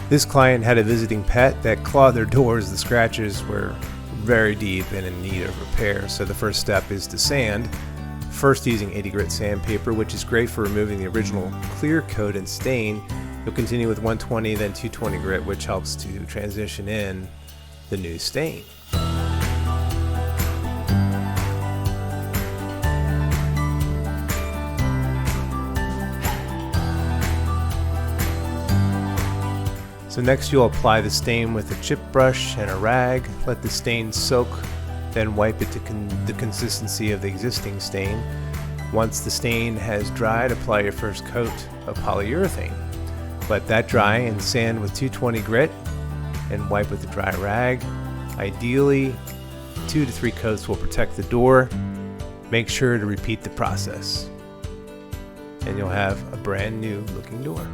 This client had a visiting pet that clawed their doors. The scratches were very deep and in need of repair. So the first step is to sand. First using 80 grit sandpaper, which is great for removing the original clear coat and stain. You'll continue with 120, then 220 grit, which helps to transition in the new stain. So next you'll apply the stain with a chip brush and a rag. Let the stain soak, then wipe it to the consistency of the existing stain. Once the stain has dried, apply your first coat of polyurethane. Let that dry and sand with 220 grit and wipe with a dry rag. Ideally, 2 to 3 coats will protect the door. Make sure to repeat the process, and you'll have a brand new looking door.